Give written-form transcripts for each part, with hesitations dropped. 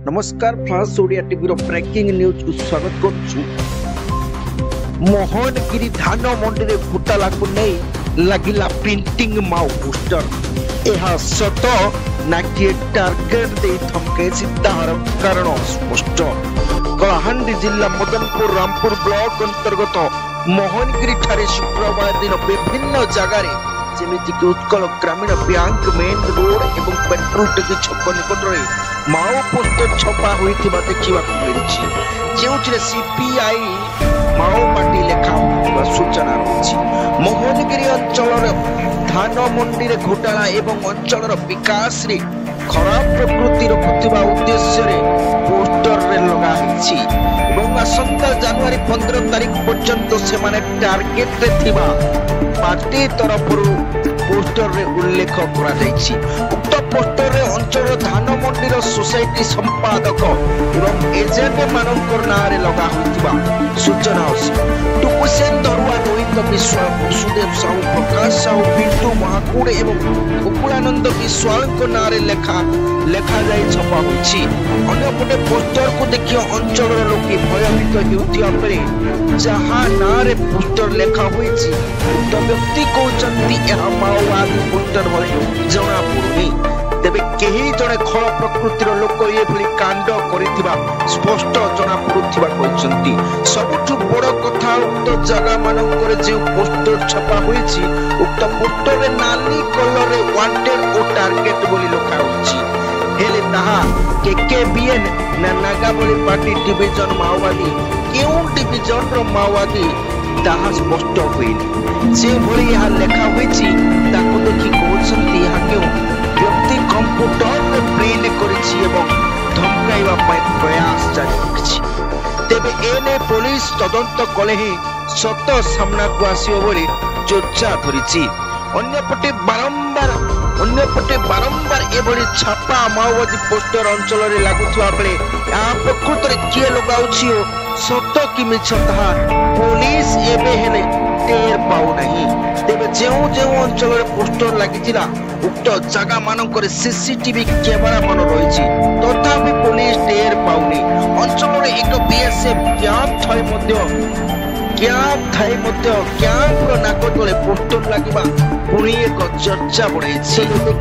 नमस्कार flush Odia TV रो breaking news को स्वागत करूछु। मोहनगिरी धान मंडी रे घोटाला को नहीं लगिला प्रिंटिंग माओ पोस्टर। यह सत ना कि टार्गेट दे थमके तार कारण स्पष्ट। कलाहांडी जिला मदनपुर रामपुर ब्लॉक अंतर्गत मोहनगिरी ठारे शुक्रवार दिन विभिन्न जगार जेमिति कि उत्कल ग्रामीण बैंक मेन रोड एवं पेट्रोल टंकी छक निकट में माओ पोस्टर छपा होइथिबा देखिबा मिलछि, जेउथिरे सीपीआई माओ पार्टी लेखा होइथिबा सूचना रहिछि। मोहनगिरी अंचलर धान मंडी रे घोटाला एवं अंचलर विकास रे खराब प्रकृति रखुथिबा उद्देश्य रे पोस्टर रे लगा हिछि एवं आसंता जनवरी 15 तारिख पर्यंत से माने टार्गेट रे थिबा पार्टी तरफरु पोस्टर रे उल्लेख करा जायछि। उक्त पोस्टर रे अंचल धान मंडीर सोसाइटी संपादक एवं एजेंट मानकर नारे लगा होइतिबा सूचना अछि। टुकुसेन दरुआ रोहित विश्वाल वसुदेव साहू प्रकाश साहू पिंटू महाकुड़ एवं गोकुलानंद विश्वाल को नारे लेखा जाय छपा होइछि। अन्यपटे पोस्टर को देखि अंचल लोके भयभीत हेउतिया परे जहां नारे पोस्टर लेखा होइछि उक्त व्यक्ति कहउचंती एहा माओवादी पोस्टर भଳି जणा पड़ुनी। तेबे केही जणे खल प्रकृतिर लोक ए भଳି कांड करिथिबा स्पष्ट जणा पड़ुथिबा कहउचंती। सबुठु बड़ कथा उक्त जगह मानकर जे पोस्टर छपा होइछि उक्त पोस्टर रे नाली कलर रे वांटेड ओ टार्गेट बोली लिखा होइछि। हेले ताहा केकेबीएन ना नागाबली पार्टी डिवीजन माओवादी केउ डिवीजन रो माओवादी ताहा स्पष्ट होइनि। जे भଳି यह लेखा होइछि ताको देखि कहउछन्ती यह केउ व्यक्ति कंप्यूटर रे प्रिंट करिछि एवं धमकाइबा पय प्रयास जारी रखिछि। तेबे एने पुलिस तदंत कले ही सत सामना को आसियो बोली चर्चा धरिछि। अन्यपटे बारंबार एभଳି छापा माओवादी पोस्टर अंचल रे लागुथुआ बेले आ प्रकृत रे किए लगाउछि ओ सत कि मिछ ताहा पुलिस एबे हेले टेर पाउ नहीं। तेबे जेउ अंचल रे पोस्टर लागिजिला उक्त जगह मानकर सीसीटीवी कैमरा मन रहिछि तथापि पुलिस टेर पाउनी। अंचल रे एक बीएसएफ कैंप रो नाक तले पोस्टर लागिबा पुणी एक चर्चा बढ़ाई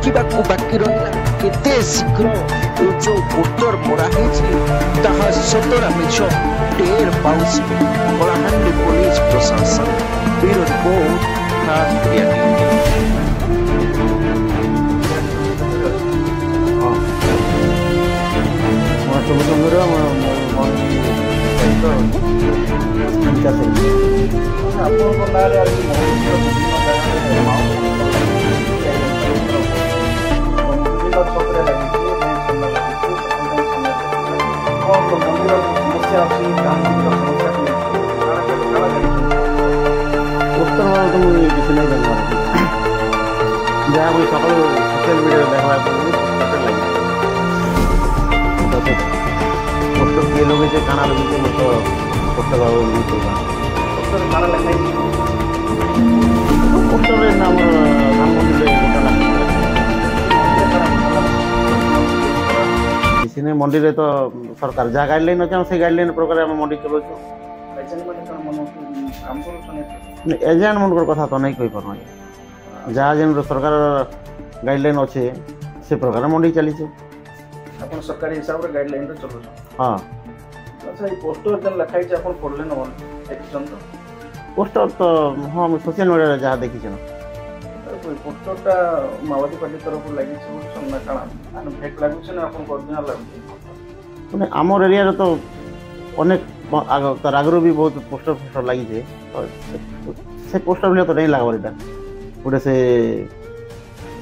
देखा बाकी रहा केते शीघ्र ए जो पोस्टर मरा है सतरा मिछ टेर पाउछि कलाहांडी पुलिस प्रशासन। ब्यूरो रिपोर्ट फ्लाश ओडिया जहाँ मुझे सकाल सोशल मीडिया देखा पोस्टर किए लगे काना लगे मत पोस्टर पोस्टर नाम मंडी रे तो सरकार जहाँ गाइडलाइन अच्छे से गाइडलाइन प्रकार आम मंडी चलो एजेंट मन कथा तो नहीं कही पार जहाँ जेन सरकार गाइडलाइन अच्छे से प्रकार मंडी चली सरकारी हिसाब रे गाइडलाइन रे चलो। हाँ अच्छा ये पोस्टर जन लिखाई छै अपन पढ़ले न देखिछन तो पोस्टर तो हाँ सोशल मीडिया रे जहाँ देखी ना पोस्टर टा माओवादी पार्टी तरफ लागि छै सुनना काना आन फेक लागु छै ना अपन ओरिजिनल लागु माने आमर एरिया रे तो अनेक आग तर आगरो भी बहुत पोस्टर लगी है से पोस्टर भी तो नहीं लागबार एटा गोटे से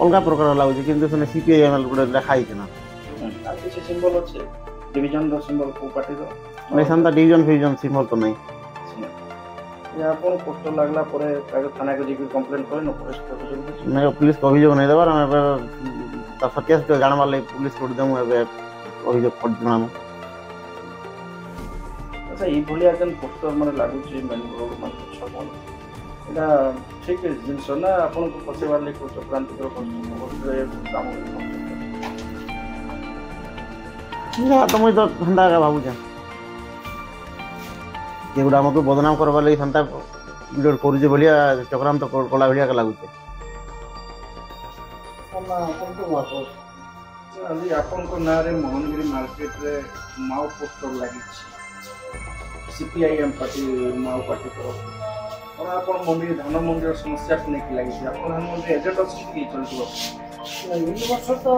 अलग प्रकार लगुच कि सीपीआई गोटे लिखाई ना सिंबल अच्छे डिवीजन रो सिंबल को पार्टी रो नहीं संता डिवीजन फिजन सिंबल तो नहीं या अपन पोस्टर लागला परे कागज थाना के जी कंप्लेंट करे न पुलिस नहीं पुलिस को अभियोग नहीं देबार हम ता सत्यास तो जानवा ले पुलिस को दम एबे अभियोग कर दिनाम। अच्छा ई भलिया जन पोस्टर माने लागु छै मेन रोड माने छपन एटा ठीक है जिनस ना अपन को पसेवार ले को चक्रांत कर काम ନା ତ ମୁଇଁ ତ ହେନ୍ତା ଏକା ଭାବୁଛେ କିଏ ଗୋଟେ ଆମକୁ ବଦନାମ କରବାର୍ ଲାଗି ସେନ୍ତା ଭିଡ଼ିଓ କରୁଛେ ଭଳିଆ ଚକ୍ରାନ୍ତ କଲା ଭଳିଆ ଏକା ଲାଗୁଛେ। ଆଜି ଆପଣଙ୍କ ନାଁରେ ମୋହନଗିରି ମାର୍କେଟରେ ମାଓ ପୋଷ୍ଟର ଲାଗିଛି CPIM ପାର୍ଟି ମାଓ ପାର୍ଟି ତରଫରୁ କ'ଣ ଆପଣ ମଣ୍ଡି ଧାନ ମଣ୍ଡିର ସମସ୍ୟାକୁ ନେଇକି ଲାଗିଛି ଆପଣ ଧାନ ମଣ୍ଡି ଏଜେଣ୍ଟ ଅଛନ୍ତି କି ଚଳିଯିବ? এই বছর তো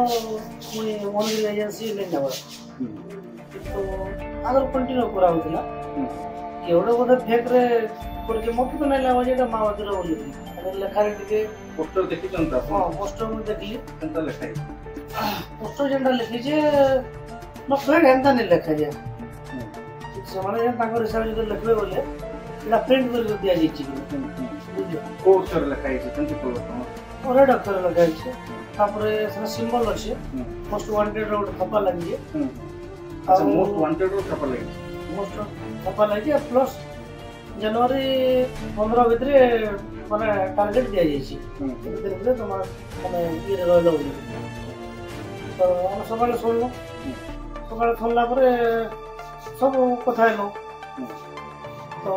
মুই মন্দির এজেন্সি নেই নেবা কিন্তু আগর কন্টিনিউ করা হইছিল কেউটা বোধ ফেকরে করছে মতো তো নাই লাগা যেটা মাওবাদীর বলি লেখারে টিকে পোস্টর ଦେଖିଛନ୍ତି ତ ଆପଣ? হ্যাঁ পোস্টর মু দেখলি କେନ୍ତା ଲେଖା ହେଇଛି? পোস্টর যেটা লিখিছে নকলেট এন্তা নেই লেখা যায় ସେମାନେ ତାଙ୍କର ହିସାବରେ ଯଦି ଲେଖିବେ ବୋଲେ ଏଇଟା ପ୍ରିଣ୍ଟ କରିକି ଦିଆଯାଇଛି ବୁଝିଲ କୋଉ ଅକ୍ଷର ଲେଖା ହେଇଛି କେମିତି ପରିବର୍ତ୍ତନ? ରେଡ୍ ଅକ୍ଷର ଲେଖା ହେଇଛି ତାପରେ ସେଟା ସିମ୍ବଲ ଅଛି ମୋଷ୍ଟ ୱାଣ୍ଟେଡ୍ ର ଗୋଟେ ଥପା ଲାଗିଛି ଆଚ୍ଛା ମୋଷ୍ଟ ୱାଣ୍ଟେଡ୍ ର ଛାପା ଲାଗିଛି ମୋଷ୍ଟ ଥପା ଲାଗିଛି ପ୍ଲସ୍ ଜାନୁଆରୀ 15 ଭିତରେ ମାନେ ଟାର୍ଗେଟ ଦିଆଯାଇଛି ଭିତରେ ଭିତରେ ତମର ମାନେ ଇଏରେ ରହିଲ ବୋଲି ତ ଆମେ ସକାଳେ ଶୁଣିଲୁ ସକାଳେ ଶୁଣିଲା ପରେ ସବୁ କଥା ହେଲୁ ତ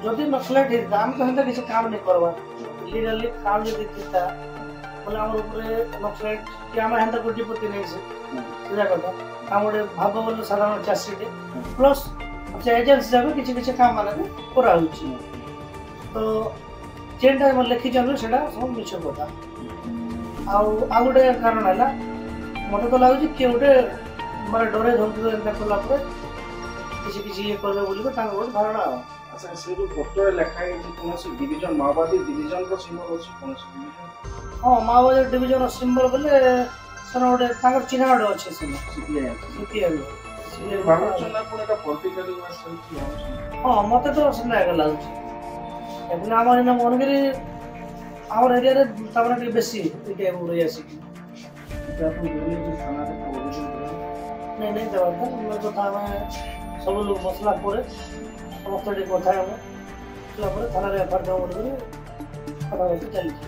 ଯଦି ନକ୍ସଲାଇଟ୍ ହେଇଥିଲା ଆମେ ତ ସେମିତି କିଛି କାମ ନେଇ କରବା ଇଲିଗାଲି କାମ ଯଦି ଥିଲା ବୋଲେ ଆମର ଉପରେ ନକ୍ସଲାଇଟ୍ କି ଆମେ ହେନ୍ତା କୋଟିପତି ନେଇଛେ ସେଇଟା କଥା ଆମ ଗୋଟେ ଭାବ ବୋଲେ ସାଧାରଣ ଚାଷୀଟେ ପ୍ଲସ୍ ଏଜେନ୍ସି ହିସାବରେ କିଛି କିଛି କାମ ମାନେ ବି କରାହେଉଛି ତ ଯେନ୍ଟା ଲେଖିଛନ୍ତି ସେଇଟା ସବୁ ମିଛ କଥା ଆଉ ଗୋଟେ କାରଣ ହେଲା ମତେ ତ ଲାଗୁଛି କିଏ ଗୋଟେ ମାନେ ଡରେଇ ଧମକି ଏନ୍ତା କଲା ପରେ କିଛି କିଛି ଇଏ କରିବେ ବୋଲିକି ତାଙ୍କର ଗୋଟେ ଧାରଣା ଆଉ ଆଚ୍ଛା ସେ ଯୋଉ ପୋଷ୍ଟରରେ ଲେଖା ହେଇଛି କୌଣସି ଡିଭିଜନ ମାଓବାଦୀ ଡିଭିଜନର ସିମ୍ବଲ ଅଛି କୌଣସି ଡିଭିଜନ? ହଁ ମାଓବାଦୀ ଡିଭିଜନର ସିମ୍ବଲ ବୋଲେ ସେନ ଗୋଟେ ତାଙ୍କର ଚିହ୍ନା ଗୋଟେ ଅଛି ସେନ CPIM ଭାବୁଛନ୍ତି ଆପଣ ଏଟା ପଲିଟିକାଲି ୱାର୍କ ଚାଲିଛି ଭାବୁଛନ୍ତି? ହଁ ମତେ ତ ସେଟା ଏକା ଲାଗୁଛି ଏବେ ଆମର ଏଇନା ମନଗିରି ଆମର ଏରିଆରେ ତାମାନେ ଟିକେ ବେଶୀ ଏଇ ଟାଇମ୍ ରହି ଆସିକି ଆପଣ ଦୁର୍ନୀତି ଥାନାରେ ଅଭିଯୋଗ ଦେବେ? ନାଇଁ ନାଇଁ ଦେବାର କଥା ଆମେ ସବୁ ଲୋକ ବସିଲା ପରେ ସମସ୍ତେ ଟିକେ କଥା ହେବୁ ପରେ ଥାନାରେ ଏଫଆଇଆର୍ ଦେବ ବୋଲି କଥାବାର୍ତ୍ତା ଚାଲିଛି।